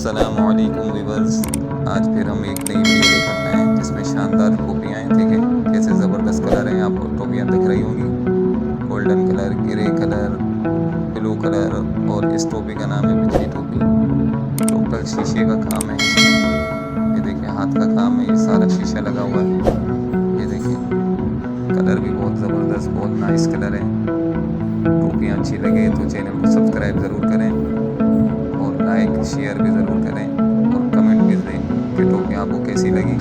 अस्सलामुअलैकुम व्यूअर्स। आज फिर हम एक नई वीडियो लेकर आए हैं जिसमें शानदार टोपियाँ हैं। ठीक है, कैसे ज़बरदस्त कलर हैं, आपको टोपियाँ दिख रही होंगी। Golden colour, grey colour, blue colour और इस टोपी का नाम है बिजली टोपी। टोटल शीशे का काम है इसमें। ये देखिए हाथ का काम है, ये सारा शीशा लगा हुआ है। ये देखिए कलर भी बहुत ज़बरदस्त, बहुत नाइस कलर है। टोपियाँ अच्छी लगे तो चैनल को सब्सक्राइब ज़रूर करें और लाइक शेयर भी ज़रूर करें और कमेंट भी दें कि टोपी आपको कैसी लगी।